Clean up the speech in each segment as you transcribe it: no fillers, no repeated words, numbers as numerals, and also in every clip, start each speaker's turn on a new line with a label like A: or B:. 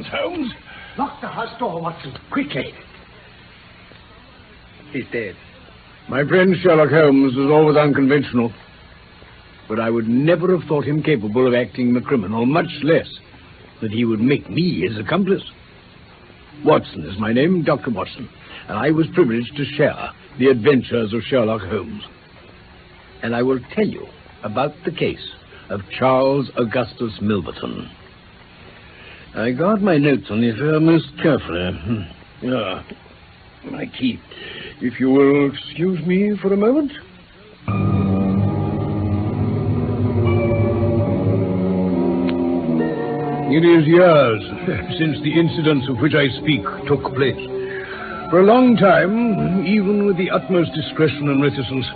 A: entrance, Holmes.
B: Lock the house door, Watson, quickly.
C: He's dead.
A: My friend Sherlock Holmes was always unconventional, but I would never have thought him capable of acting the criminal, much less that he would make me his accomplice. Watson is my name, Dr. Watson, and I was privileged to share the adventures of Sherlock Holmes. And I will tell you about the case of Charles Augustus Milverton. I guard my notes on the affair most carefully. My key. If you will excuse me for a moment. It is years since the incidents of which I speak took place. For a long time, even with the utmost discretion and reticence,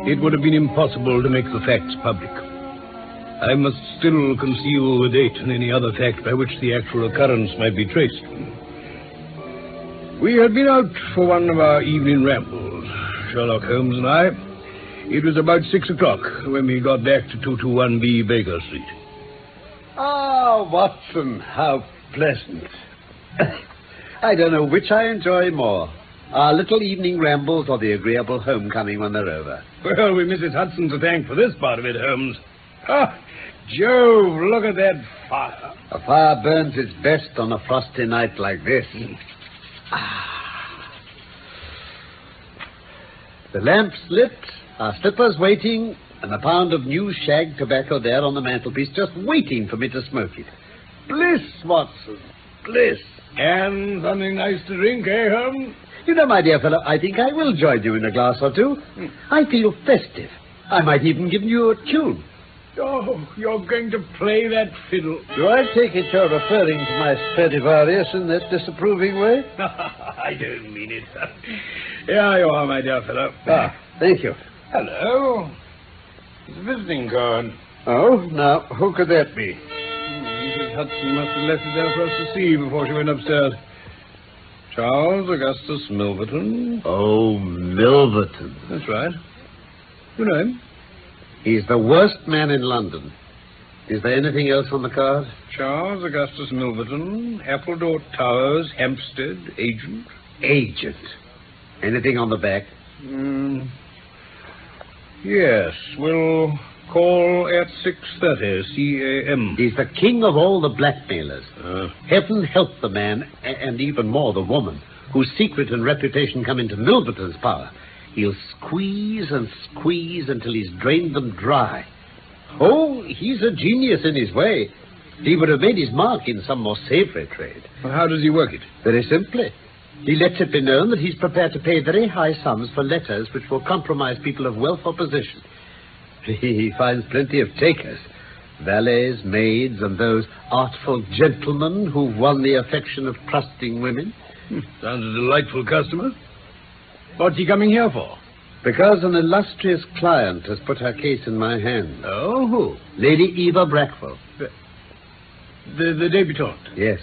A: it would have been impossible to make the facts public. I must still conceal the date and any other fact by which the actual occurrence might be traced. We had been out for one of our evening rambles, Sherlock Holmes and I. It was about 6 o'clock when we got back to 221B Baker Street.
C: Ah, Watson, how pleasant. I don't know which I enjoy more, our little evening rambles or the agreeable homecoming when they're over.
A: Well, we've Mrs. Hudson to thank for this part of it, Holmes. Ah, Jove, look at that fire.
C: A fire burns its best on a frosty night like this. The lamp's lit, our slippers waiting, and a pound of new shag tobacco there on the mantelpiece just waiting for me to smoke it. Bliss, Watson, bliss.
A: And something nice to drink, eh, Holmes?
C: You know, my dear fellow, I think I will join you in a glass or two. I feel festive. I might even give you a tune.
A: Oh, you're going to play that fiddle.
C: Do I take it you're referring to my Stradivarius in that disapproving way?
A: I don't mean it. Here you are, my dear fellow.
C: Ah, thank you.
A: Hello. It's a visiting card.
C: Oh, now, who could that be?
A: Mrs. Hudson must have left it there for us to see before she went upstairs. Charles Augustus Milverton.
C: Oh, Milverton.
A: That's right. You know him?
C: He's the worst man in London. Is there anything else on the card?
A: Charles Augustus Milverton, Appledore Towers, Hampstead, agent.
C: Agent. Anything on the back?
A: Yes, we'll call at 6:30 C.A.M.
C: He's the king of all the blackmailers. Heaven help the man, and even more the woman, whose secret and reputation come into Milverton's power. He'll squeeze and squeeze until he's drained them dry. Oh, he's a genius in his way. He would have made his mark in some more savory trade.
A: Well, how does he work it?
C: Very simply. He lets it be known that he's prepared to pay very high sums for letters which will compromise people of wealth or position. He finds plenty of takers. Valets, maids, and those artful gentlemen who've won the affection of trusting women.
A: Sounds a delightful customer. What's he coming here for?
C: Because an illustrious client has put her case in my hands.
A: Oh, who?
C: Lady Eva Brackville.
A: The debutante?
C: Yes.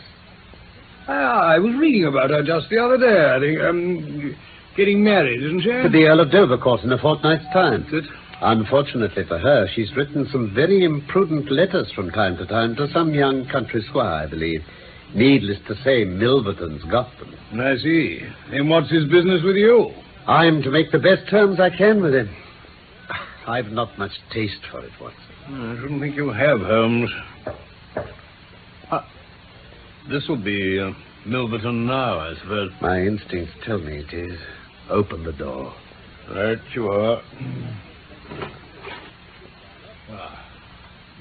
A: I was reading about her just the other day, I think. Getting married, isn't she?
C: To the Earl of Dovercourt in a fortnight's time.
A: That's it.
C: Unfortunately for her, she's written some very imprudent letters from time to time to some young country squire, I believe. Needless to say, Milverton's got them.
A: I see. And what's his business with you?
C: I'm to make the best terms I can with him. I've not much taste for it, Watson.
A: I shouldn't think you have, Holmes. This will be Milverton now, I suppose.
C: My instincts tell me it is. Open the door.
A: Right you are.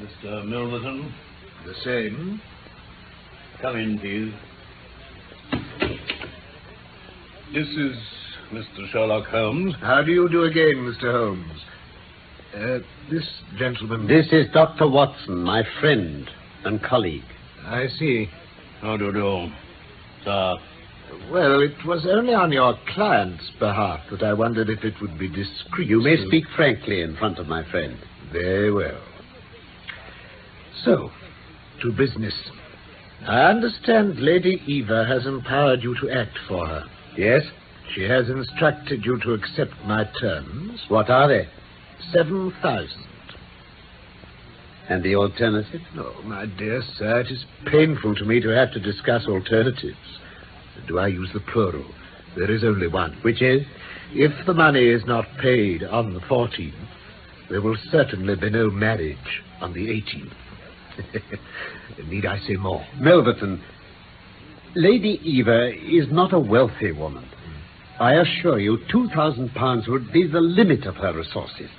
A: Mr. Milverton.
B: The same.
A: Come in, please. This is Mr. Sherlock Holmes.
B: How do you do again, Mr. Holmes? This gentleman...
C: This is Dr. Watson, my friend and colleague.
B: I see.
A: How do you do, sir?
B: Well, it was only on your client's behalf that I wondered if it would be discreet.
C: You may speak frankly in front of my friend.
B: Very well. So, to business. I understand Lady Eva has empowered you to act for her.
C: Yes?
B: She has instructed you to accept my terms.
C: What are they?
B: 7,000.
C: And the alternative?
B: Oh, my dear sir, it is painful to me to have to discuss alternatives. Do I use the plural? There is only one.
C: Which is?
B: If the money is not paid on the 14th, there will certainly be no marriage on the 18th. Need I say more?
C: Milverton, Lady Eva is not a wealthy woman. I assure you, £2,000 would be the limit of her resources.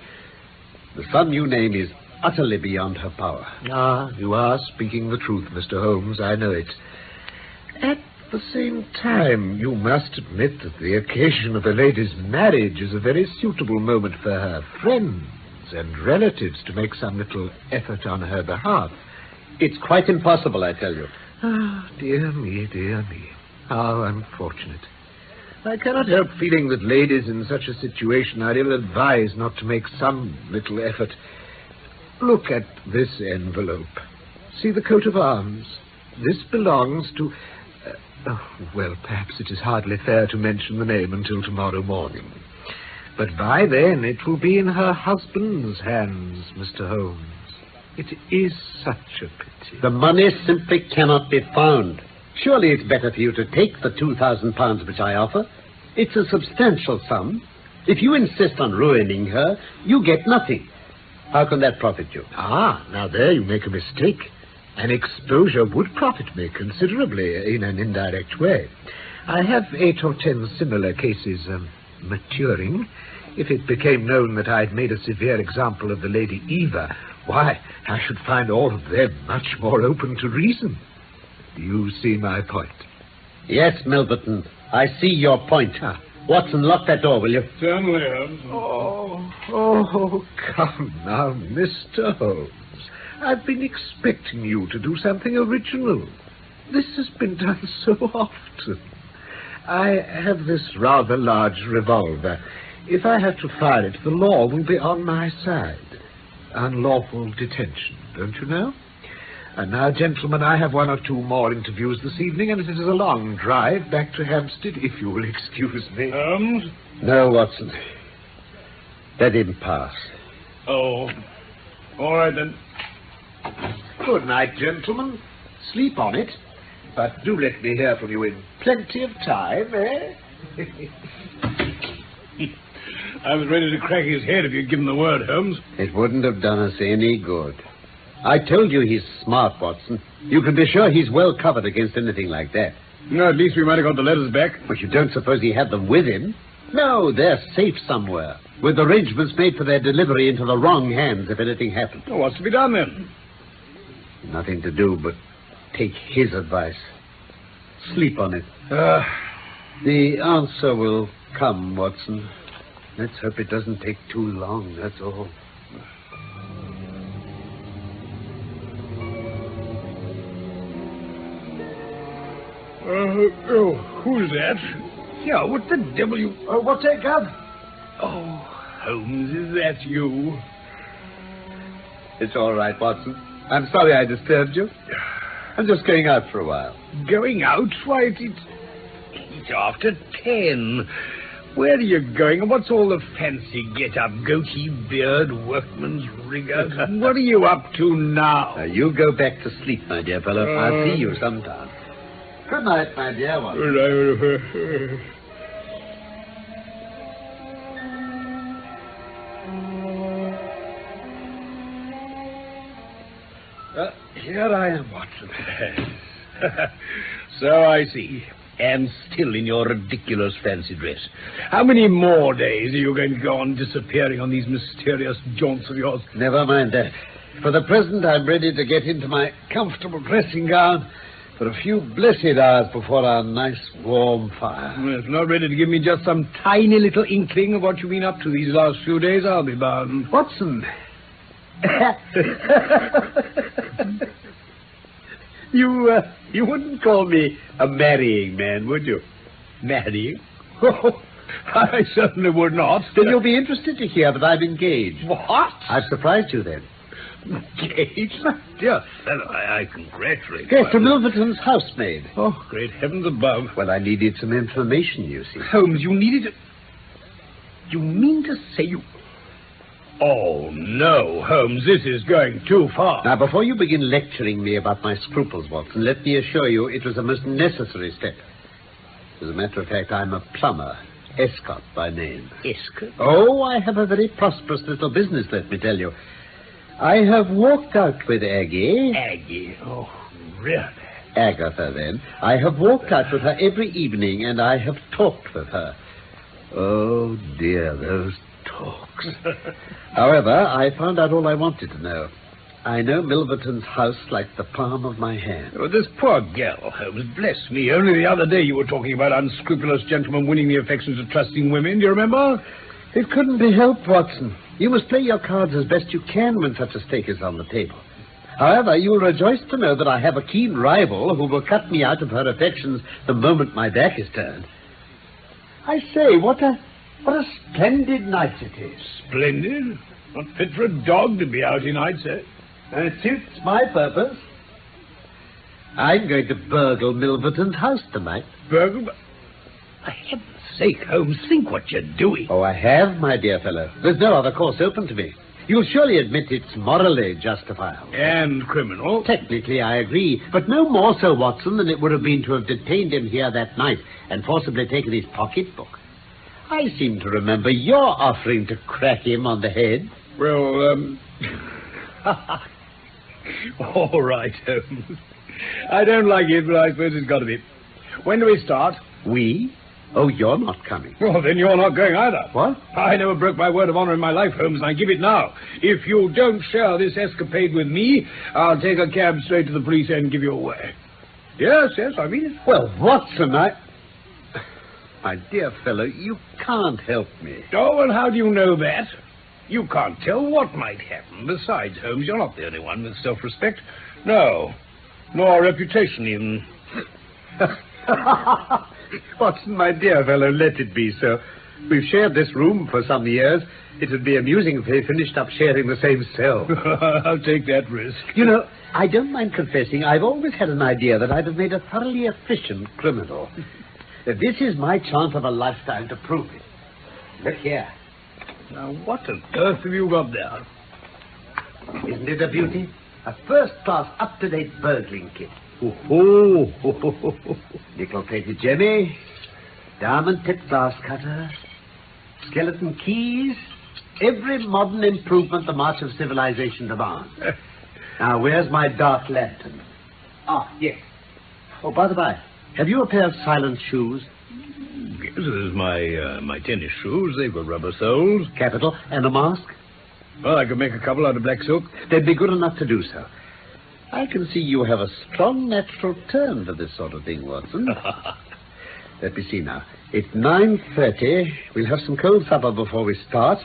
C: The sum you name is utterly beyond her power.
B: Ah, you are speaking the truth, Mr. Holmes. I know it. At the same time, you must admit that the occasion of a lady's marriage is a very suitable moment for her friends and relatives to make some little effort on her behalf.
C: It's quite impossible, I tell you.
B: Ah, dear me, dear me. How unfortunate. I cannot help feeling that ladies in such a situation are ill-advised not to make some little effort. Look at this envelope. See the coat of arms? This belongs to... well, perhaps it is hardly fair to mention the name until tomorrow morning. But by then it will be in her husband's hands, Mr. Holmes. It is such a pity.
C: The money simply cannot be found. Surely it's better for you to take the £2,000 which I offer. It's a substantial sum. If you insist on ruining her, you get nothing. How can that profit you?
B: Ah, now there you make a mistake. An exposure would profit me considerably in an indirect way. I have 8 or 10 similar cases maturing. If it became known that I'd made a severe example of the Lady Eva, why, I should find all of them much more open to reason. Do you see my point?
C: Yes, Milverton, I see your point. Watson, lock that door, will you?
A: Certainly, Holmes.
B: Oh, come now, Mr. Holmes. I've been expecting you to do something original. This has been done so often. I have this rather large revolver. If I have to fire it, the law will be on my side. Unlawful detention, don't you know? And now, gentlemen, I have 1 or 2 more interviews this evening, and it is a long drive back to Hampstead, if you will excuse me.
A: Holmes?
C: No, Watson. Let him pass.
A: Oh. All right, then.
B: Good night, gentlemen. Sleep on it. But do let me hear from you in plenty of time, eh?
A: I was ready to crack his head if you'd given the word, Holmes.
C: It wouldn't have done us any good. I told you he's smart, Watson. You can be sure he's well covered against anything like that.
A: No, at least we might have got the letters back.
C: But you don't suppose he had them with him? No, they're safe somewhere, with arrangements made for their delivery into the wrong hands if anything happened.
A: Well, what's to be done, then?
C: Nothing to do but take his advice. Sleep on it. The answer will come, Watson. Let's hope it doesn't take too long, that's all.
A: Who's that? Yeah, what the devil you...
B: What's that, Gov?
A: Oh, Holmes, is that you?
C: It's all right, Watson. I'm sorry I disturbed you. I'm just going out for a while.
A: Going out? Why, it's after 10. Where are you going? And what's all the fancy get-up? Goatee, beard, workman's rigor? What are you up to now?
C: You go back to sleep, my dear fellow. I'll see you sometime. Good night, my dear one.
A: Here I am, Watson. So I see. And still in your ridiculous fancy dress. How many more days are you going to go on disappearing on these mysterious jaunts of yours?
C: Never mind that. For the present, I'm ready to get into my comfortable dressing gown for a few blessed hours before our nice warm fire.
A: Well, if not ready to give me just some tiny little inkling of what you've been up to these last few days, I'll be bound.
C: Watson. You wouldn't call me a marrying man, would you?
A: Marrying? Oh, I certainly would not.
C: Then you'll be interested to hear that I'm engaged.
A: What?
C: I've surprised you then.
A: Engaged? My dear fellow, I congratulate
C: Yes, to
A: you.
C: Milverton's housemaid.
A: Oh, great heavens above.
C: Well, I needed some information, you see.
A: Holmes, you needed... You mean to say Oh, no, Holmes, this is going too far.
C: Now, before you begin lecturing me about my scruples, Watson, let me assure you it was a most necessary step. As a matter of fact, I'm a plumber, Escott by name.
A: Escott?
C: Oh, I have a very prosperous little business, let me tell you. I have walked out with Aggie.
A: Aggie? Oh, really?
C: Agatha, then. I have walked out with her every evening, and I have talked with her. Oh, dear, those talks. However, I found out all I wanted to know. I know Milverton's house like the palm of my hand.
A: Oh, this poor girl, Holmes, bless me. Only the other day you were talking about unscrupulous gentlemen winning the affections of trusting women. Do you remember?
C: It couldn't be helped, Watson. You must play your cards as best you can when such a stake is on the table. However, you'll rejoice to know that I have a keen rival who will cut me out of her affections the moment my back is turned. I say, what a splendid night it is.
A: Splendid. Not fit for a dog to be out in, I'd say.
C: It suits my purpose. I'm going to burgle Milverton's house tonight.
A: Burgle? For heaven's sake, Holmes, think what you're doing.
C: Oh, I have, my dear fellow. There's no other course open to me. You'll surely admit it's morally justifiable.
A: And criminal.
C: Technically, I agree, but no more so, Watson, than it would have been to have detained him here that night and forcibly taken his pocketbook. I seem to remember your offering to crack him on the head.
A: Well, all right, Holmes. I don't like it, but I suppose it's got to be. When do we start?
C: We? Oh, you're not coming.
A: Well, then you're not going either.
C: What?
A: I never broke my word of honor in my life, Holmes, and I give it now. If you don't share this escapade with me, I'll take a cab straight to the police and give you away. Yes, I mean it.
C: Well, Watson, my dear fellow, you can't help me.
A: Oh, well, how do you know that? You can't tell what might happen. Besides, Holmes, you're not the only one with self-respect. No, nor reputation, even.
B: Watson, my dear fellow, let it be so. We've shared this room for some years. It would be amusing if we finished up sharing the same cell.
A: I'll take that risk.
C: You know, I don't mind confessing, I've always had an idea that I'd have made a thoroughly efficient criminal. This is my chance of a lifetime to prove it. Look here.
A: Now, what on earth have you got there?
C: Isn't it a beauty? A first-class, up-to-date burgling kit.
A: Oh,
C: Nickel-plated jemmy, diamond-tipped glass cutter, skeleton keys, every modern improvement the march of civilization demands. Now, where's my dark lantern? Ah, yes. Oh, by the by, have you a pair of silent shoes?
A: Yes, there's my tennis shoes. They've got rubber soles.
C: Capital. And a mask?
A: Well, I could make a couple out of black silk.
C: They'd be good enough to do so. I can see you have a strong natural turn for this sort of thing, Watson. Let me see now. It's 9:30. We'll have some cold supper before we start.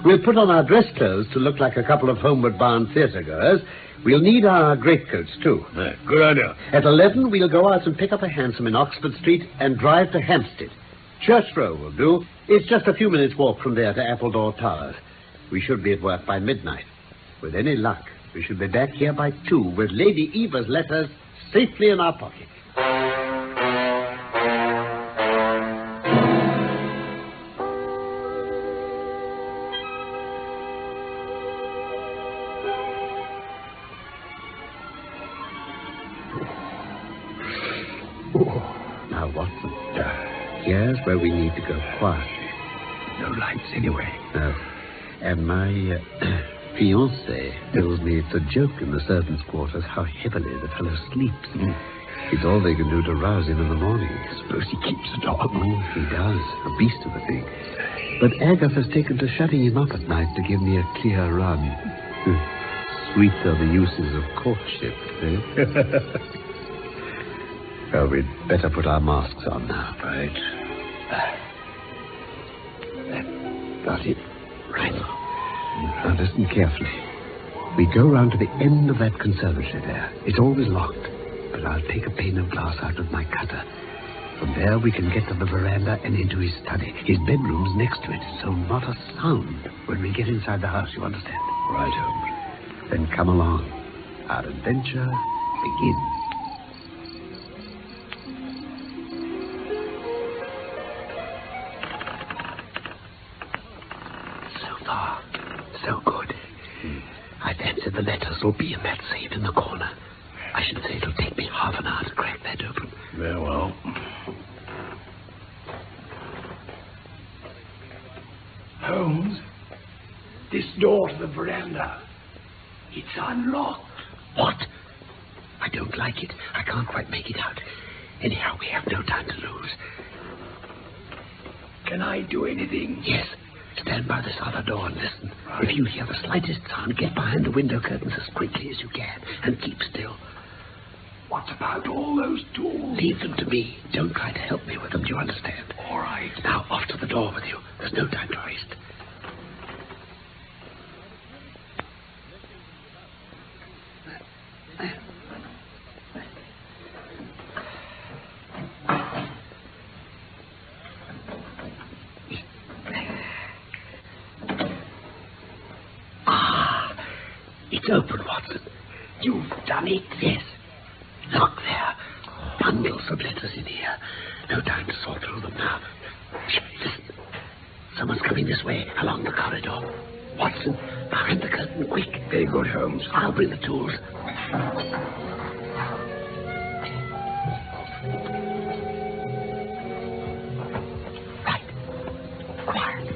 C: We'll put on our dress clothes to look like a couple of homeward-bound theatre-goers. We'll need our greatcoats, too.
A: Good idea.
C: At 11, we'll go out and pick up a hansom in Oxford Street and drive to Hampstead. Church Row will do. It's just a few minutes' walk from there to Appledore Towers. We should be at work by midnight. With any luck, we should be back here by 2 with Lady Eva's letters safely in our pocket. Now, Watson, here's where we need to go quietly.
A: No lights anyway.
C: No. And my fiancé tells me it's a joke in the servants' quarters how heavily the fellow sleeps. It's all they can do to rouse him in the morning.
A: Suppose he keeps the dog.
C: Oh, he does. A beast of a thing. But Agatha's taken to shutting him up at night to give me a clear run. Sweet are the uses of courtship, eh? Well, we'd better put our masks on now.
A: Right.
C: Got it. Right. Now, listen carefully. We go round to the end of that conservatory there. It's always locked. But I'll take a pane of glass out of my cutter. From there, we can get to the veranda and into his study. His bedroom's next to it, so not a sound when we get inside the house, you understand?
A: Right, Holmes.
C: Then come along. Our adventure begins. So
B: The letters will be in that safe in the corner. I should say it'll take me half an hour to crack that open.
A: Very well.
D: Holmes, this door to the veranda, it's unlocked.
B: What? I don't like it. I can't quite make it out. Anyhow, we have no time to lose.
D: Can I do anything?
B: Yes. Stand by this other door and listen. Right. If you hear the slightest sound, get behind the window curtains as quickly as you can and keep still.
D: What about all those tools?
B: Leave them to me. Don't try to help me with them, do you understand?
D: All right.
B: Now, off to the door with you. There's no time to waste. It's open, Watson.
D: You've done it?
B: Yes. Look there. Bundles of letters in here. No time to sort through them now. Shh, listen. Someone's coming this way, along the corridor. Watson, behind the curtain, quick.
D: Very good, Holmes.
B: I'll bring the tools. Right. Quiet.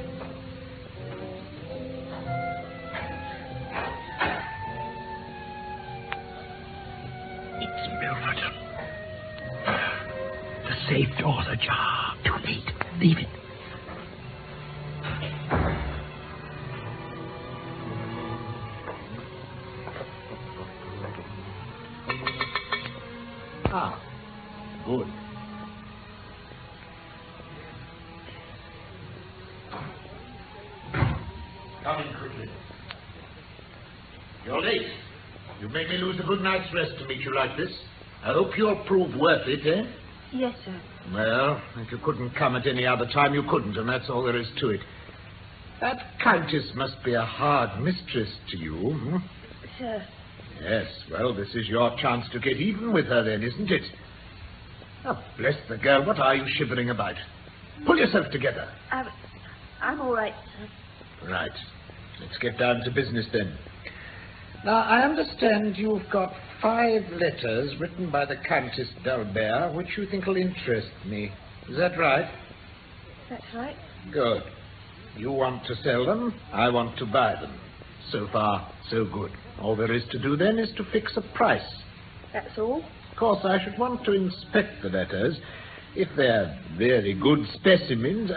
D: It's Milverton. The safe door's ajar.
B: Too late. Leave it.
A: Ah, good.
B: Come in quickly. You're late. You made me lose a good night's rest to meet you like this. I hope you'll prove worth it, eh?
E: Yes, sir.
B: Well, if you couldn't come at any other time, you couldn't, and that's all there is to it. That countess must be a hard mistress to you, hmm?
E: Sir.
B: Yes, well, this is your chance to get even with her then, isn't it? Oh, bless the girl, what are you shivering about? Pull yourself together.
E: I'm all right, sir.
B: Right. Let's get down to business then. Now, I understand you've got 5 letters written by the Countess d'Albert, which you think will interest me. Is that right?
E: That's right.
B: Good. You want to sell them, I want to buy them. So far, so good. All there is to do then is to fix a price.
E: That's all?
B: Of course, I should want to inspect the letters. If they're very good specimens...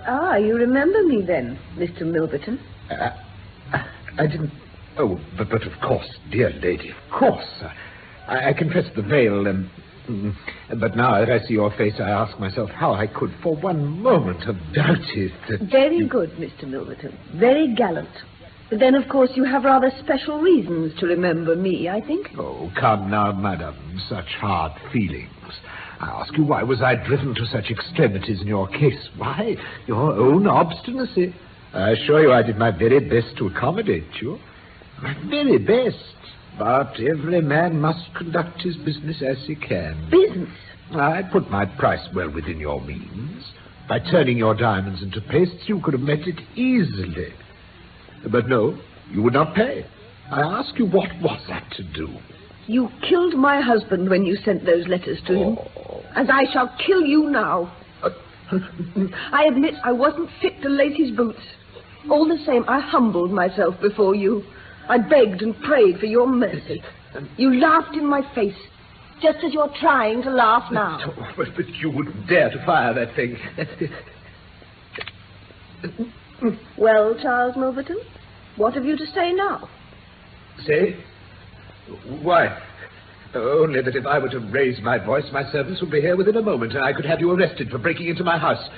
E: Ah, you remember me then, Mr. Milverton?
B: I didn't... Oh, but of course, dear lady, of course. I confess the veil, but now as I see your face, I ask myself how I could for one moment have doubted that...
E: Very good, Mr. Milverton. Very gallant. But then, of course, you have rather special reasons to remember me, I think.
B: Oh, come now, madam, such hard feelings. I ask you, why was I driven to such extremities in your case? Why? Your own obstinacy. I assure you I did my very best to accommodate you. My very best. But every man must conduct his business as he can.
E: Business?
B: I put my price well within your means. By turning your diamonds into pastes, you could have met it easily. But no, you would not pay. I ask you, what was that to do?
E: You killed my husband when you sent those letters to him. And I shall kill you now. I admit I wasn't fit to lace his boots. All the same, I humbled myself before you. I begged and prayed for your mercy. You laughed in my face, just as you're trying to laugh now.
B: But you wouldn't dare to fire that thing.
E: Well, Charles Milverton, what have you to say now?
B: Say? Why? Only that if I were to raise my voice, my servants would be here within a moment, and I could have you arrested for breaking into my house.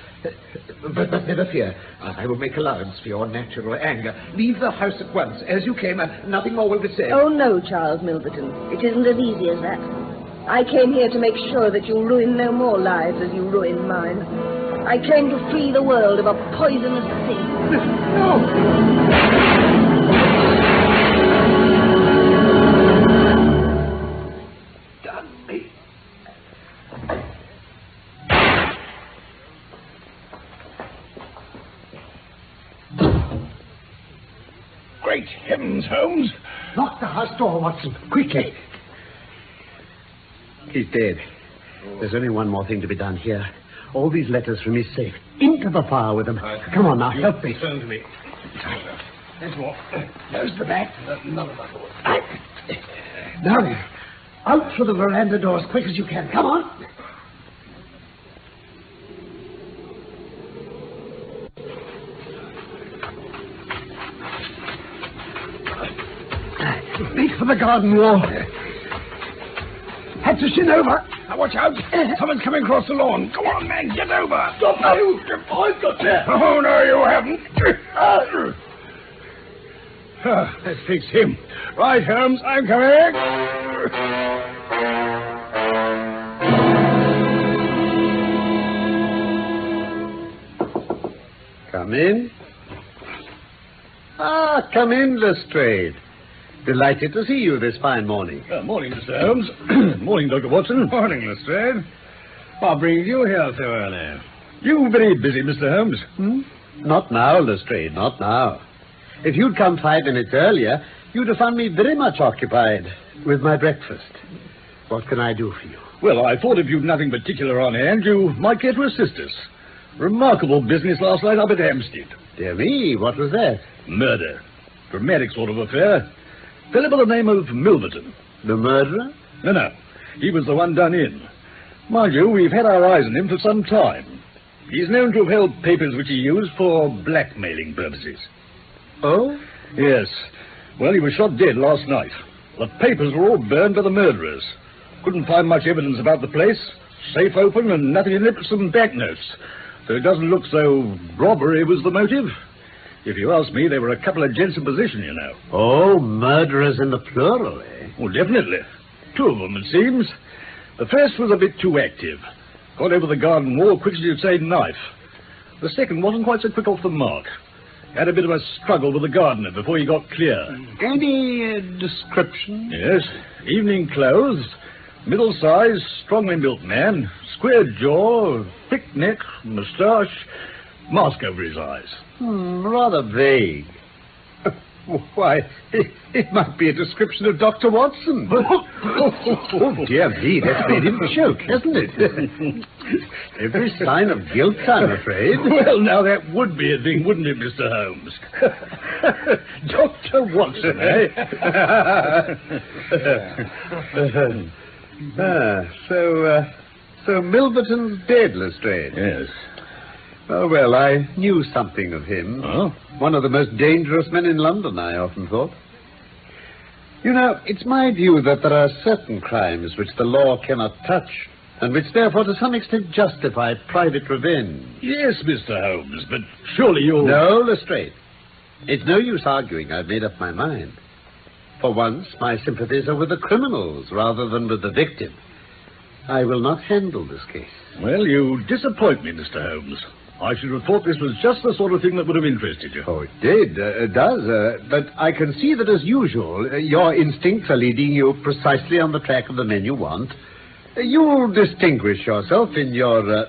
B: But never fear. I will make allowance for your natural anger. Leave the house at once, as you came, and nothing more will be said.
E: Oh, no, Charles Milverton. It isn't as easy as that. I came here to make sure that you'll ruin no more lives as you ruined mine. I came to free the world of a poisonous thing.
B: No!
C: Lock the house door, Watson, quickly. He's dead. There's only one more thing to be done here. All these letters from his safe. Into the fire with them. Come on now, help me.
A: Turn to me. That's what.
C: There's the back. None of us. Now then, out through the veranda door as quick as you can. Come on. Make for the garden wall. Had to shin over.
A: Now watch out. Someone's coming across the lawn. Go on, man. Get over.
C: Stop now, you. I've got there.
A: Oh, no, you haven't. Let's fix him. Right, Holmes, I'm coming.
C: Come in. Come in, Lestrade. Delighted to see you this fine morning.
A: Morning, Mr. Holmes. Morning, Dr. Watson. Morning, Lestrade. What brings you here so early? You very busy, Mr. Holmes?
C: Not now, Lestrade, not now. If you'd come 5 minutes earlier, you'd have found me very much occupied with my breakfast. What can I do for you?
A: Well, I thought if you'd nothing particular on hand, you might care to assist us. Remarkable business last night up at Hampstead.
C: Dear me, what was that?
A: Murder. Dramatic sort of affair. Fellow by the name of Milverton.
C: The murderer?
A: No. He was the one done in. Mind you, we've had our eyes on him for some time. He's known to have held papers which he used for blackmailing purposes.
C: Oh?
A: Yes. Well, he was shot dead last night. The papers were all burned by the murderers. Couldn't find much evidence about the place. Safe open and nothing in it but some banknotes. So it doesn't look so robbery was the motive. If you ask me, there were a couple of gents in position, you know.
C: Oh, murderers in the plural, eh?
A: Well, definitely. 2 of them, it seems. The first was a bit too active. Got over the garden wall quick as you'd say knife. The second wasn't quite so quick off the mark. Had a bit of a struggle with the gardener before he got clear.
C: Any description?
A: Yes. Evening clothes, middle-sized, strongly built man, square jaw, thick neck, moustache, mask over his eyes.
C: Rather vague. Why, it might be a description of Dr. Watson. Oh, dear me, that's made him choke, hasn't it? Every sign of guilt, I'm afraid.
A: Well, now that would be a thing, wouldn't it, Mr. Holmes? Dr. Watson, eh?
C: So Milverton's dead, Lestrade.
A: Yes.
C: Oh, well, I knew something of him.
A: Oh?
C: One of the most dangerous men in London, I often thought. You know, it's my view that there are certain crimes which the law cannot touch, and which therefore to some extent justify private revenge.
A: Yes, Mr. Holmes, but surely you'll...
C: No, Lestrade. It's no use arguing. I've made up my mind. For once, my sympathies are with the criminals rather than with the victim. I will not handle this case.
A: Well, you disappoint me, Mr. Holmes. I should have thought this was just the sort of thing that would have interested you.
C: Oh, it did. It does. But I can see that, as usual, your instincts are leading you precisely on the track of the men you want. You'll distinguish yourself in your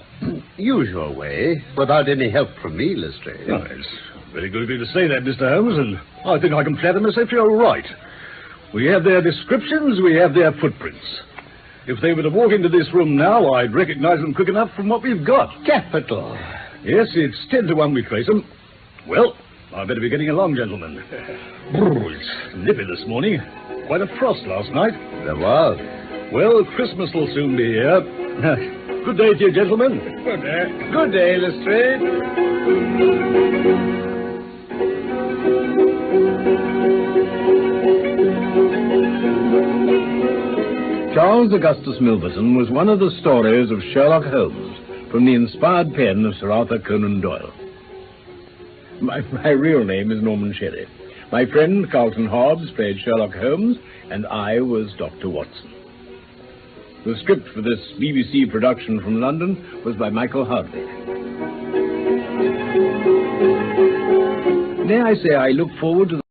C: usual way without any help from me, Lestrade.
A: Oh, it's very good of you to say that, Mr. Holmes, and I think I can flatter myself you're right. We have their descriptions, we have their footprints. If they were to walk into this room now, I'd recognize them quick enough from what we've got.
C: Capital.
A: Yes, it's 10 to 1 we trace them. Well, I'd better be getting along, gentlemen. It's nippy this morning. Quite a frost last night.
C: There was.
A: Well, Christmas will soon be here. Good day to you, gentlemen.
C: Good day. Good day, Lestrade.
A: Charles Augustus Milverton was one of the stories of Sherlock Holmes from the inspired pen of Sir Arthur Conan Doyle. My real name is Norman Shelley. My friend Carlton Hobbs played Sherlock Holmes, and I was Dr. Watson. The script for this BBC production from London was by Michael Hardwick. May I say I look forward to